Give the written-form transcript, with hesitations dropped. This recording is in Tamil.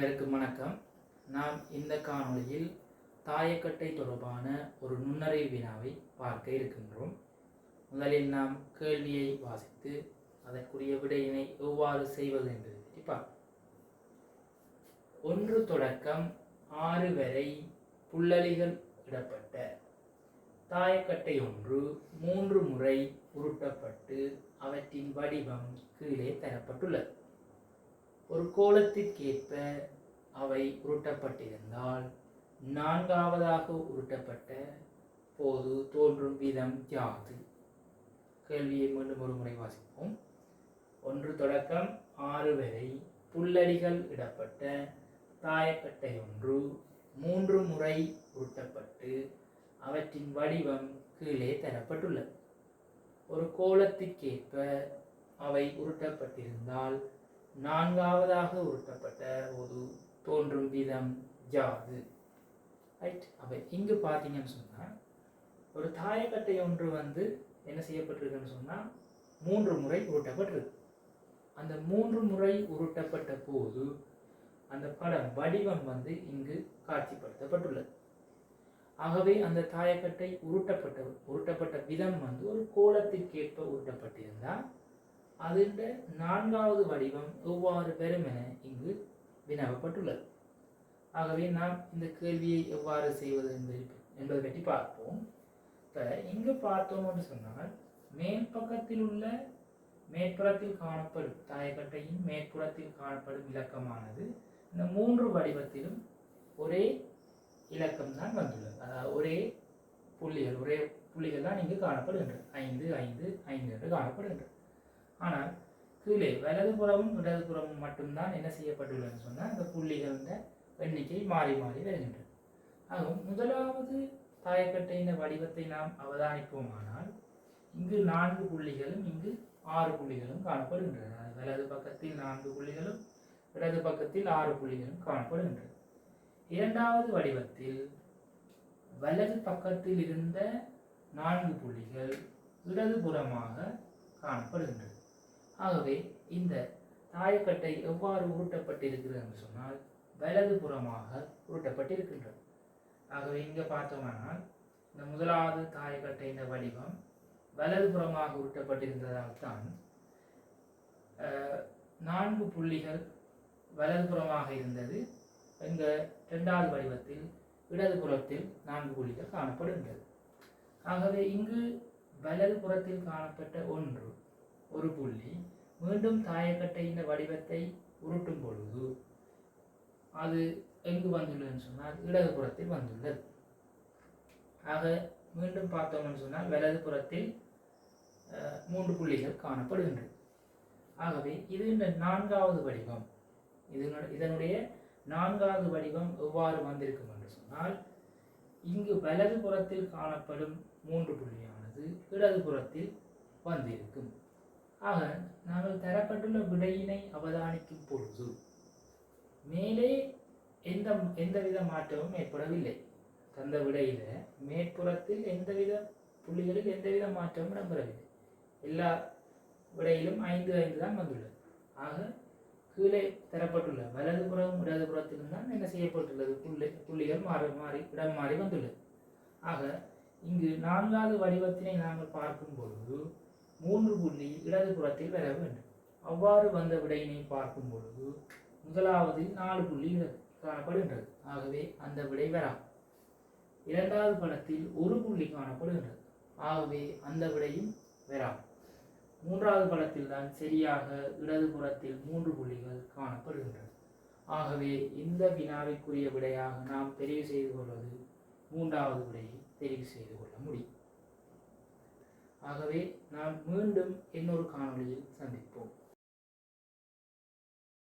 அனைவருக்கும் வணக்கம். நாம் இந்த காணொளியில் தாயக்கட்டை தொடர்பான ஒரு நுண்ணறிவு வினாவை பார்க்க இருக்கின்றோம். முதலில் நாம் கேள்வியை வாசித்து அதற்குரிய விடையினை எவ்வாறு செய்வது என்பதை பற்றி பார்ப்போம். 1 தொடக்கம் 6 வரை புள்ளலிகள் இடப்பட்ட தாயக்கட்டை ஒன்று 3 முறை உருட்டப்பட்டு அவற்றின் வடிவம் கீழே தரப்பட்டுள்ளது. ஒரு கோலத்திற்கேற்ப அவை உருட்டப்பட்டிருந்தால் 4வதாக உருட்டப்பட்ட போது தோன்றும் விதம் யாது? கேள்வியை மீண்டும் ஒரு முறை வாசிப்போம். 1 தொடக்கம் 6 வரை புள்ளடிகள் இடப்பட்ட தாயக்கட்டை ஒன்று 3 முறை உருட்டப்பட்டு அவற்றின் வடிவம் கீழே தரப்பட்டுள்ளது. ஒரு கோலத்திற்கேற்ப அவை உருட்டப்பட்டிருந்தால் 4வதாக உருட்டப்பட்ட போது தோன்றும் விதம் யாது? ரைட். அப்போ இங்கு பார்த்தீங்கன்னு சொன்னால் ஒரு தாயக்கட்டை ஒன்று என்ன செய்யப்பட்டிருக்குன்னு சொன்னால் 3 முறை உருட்டப்பட்டிருக்கு. அந்த 3 முறை உருட்டப்பட்ட போது அந்த படம் வடிவம் இங்கு காட்சிப்படுத்தப்பட்டுள்ளது. ஆகவே அந்த தாயக்கட்டை உருட்டப்பட்ட விதம் ஒரு கோலத்திற்கேற்ப உருட்டப்பட்டிருந்தால் அதில் 4வது வடிவம் எவ்வாறு பெறும் என இங்கு வினவப்பட்டுள்ளது. ஆகவே நாம் இந்த கேள்வியை எவ்வாறு செய்வது என்பதை பற்றி பார்ப்போம். இப்போ இங்கு பார்த்தோம் என்று சொன்னால் மேற்புறத்தில் காணப்படும் தாயக்கட்டையின் மேற்புறத்தில் காணப்படும் இலக்கமானது இந்த 3 வடிவத்திலும் ஒரே இலக்கம் தான் வந்துள்ளது. அதாவது ஒரே புள்ளிகள் தான் இங்கு காணப்படுகின்றது. 5 5 5 என்று காணப்படுகின்றது. ஆனால் கீழே வலதுபுறமும் இடதுபுறமும் மட்டும்தான் என்ன செய்யப்பட்டுள்ளதுன்னு சொன்னால் இந்த புள்ளிகளின் எண்ணிக்கை மாறி மாறி வருகின்றது. ஆகும் முதலாவது தாயக்கட்டையின் வடிவத்தை நாம் அவதானிப்போமானால் இங்கு 4 புள்ளிகளும் இங்கு 6 புள்ளிகளும் காணப்படுகின்றன. வலது பக்கத்தில் 4 புள்ளிகளும் இடது பக்கத்தில் 6 புள்ளிகளும் காணப்படுகின்றன. இரண்டாவது வடிவத்தில் வலது பக்கத்தில் இருந்த 4 புள்ளிகள் இடதுபுறமாக காணப்படுகின்றன. ஆகவே இந்த தாயக்கட்டை எவ்வாறு உருட்டப்பட்டிருக்கிறது என்று சொன்னால் வலதுபுறமாக உருட்டப்பட்டிருக்கின்றது. ஆகவே இங்கே பார்த்தோமானால் இந்த முதலாவது தாயக்கட்டையின் வடிவம் வலதுபுறமாக உருட்டப்பட்டிருந்ததால் தான் 4 புள்ளிகள் வலதுபுறமாக இருந்தது. இந்த இரண்டாவது வடிவத்தில் இடதுபுறத்தில் 4 புள்ளிகள் காணப்படுகின்றது. ஆகவே இங்கு வலதுபுறத்தில் காணப்பட்ட ஒரு புள்ளி மீண்டும் தாயக்கட்டையின் வடிவத்தை உருட்டும் பொழுது அது எங்கு வந்துள்ளதுன்னு சொன்னால் இடதுபுறத்தில் வந்துள்ளது. ஆக மீண்டும் பார்த்தோம்னு சொன்னால் வலதுபுறத்தில் 3 புள்ளிகள் காணப்படுகின்றது. ஆகவே இது இந்த 4வது வடிவம். இதனுடைய 4வது வடிவம் எவ்வாறு வந்திருக்கும் என்று சொன்னால் இங்கு வலதுபுறத்தில் காணப்படும் 3 புள்ளியானது இடதுபுறத்தில் வந்திருக்கும். ஆக நாங்கள் தரப்பட்டுள்ள விடையினை அவதானிக்கும் பொழுது மேலே எந்தவித மாற்றமும் ஏற்படவில்லை. தந்த விடையில மேற்புறத்தில் எந்தவித புள்ளிகளில் எந்தவித மாற்றமும் இடம்பெறவில்லை. எல்லா விடையிலும் 5 5 தான் வந்துள்ளது. ஆக கீழே தரப்பட்டுள்ள வலதுபுறம் இடதுபுறத்திலும் தான் என்ன செய்யப்பட்டுள்ளது, புள்ளிகள் இடம் மாறி வந்துள்ளது. ஆக இங்கு 4வது வடிவத்தினை நாங்கள் பார்க்கும் பொழுது 3 புள்ளி இடதுபுறத்தில் வர வேண்டும். அவ்வாறு வந்த விடையினை பார்க்கும் பொழுது முதலாவதில் 4 புள்ளி காணப்படுகின்றது. ஆகவே அந்த விடை வராது. இரண்டாவது படத்தில் 1 புள்ளி காணப்படுகின்றது. ஆகவே அந்த விடையும் வராது. மூன்றாவது படத்தில் தான் சரியாக இடதுபுறத்தில் 3 புள்ளிகள் காணப்படுகின்றது. ஆகவே இந்த வினாவிற்குரிய விடையாக நாம் தெரிவு செய்து கொள்வது 3வது விடையை தெரிவு செய்து கொள்ள முடியும். ஆகவே நாம் மீண்டும் இன்னொரு காணொளியில் சந்திப்போம்.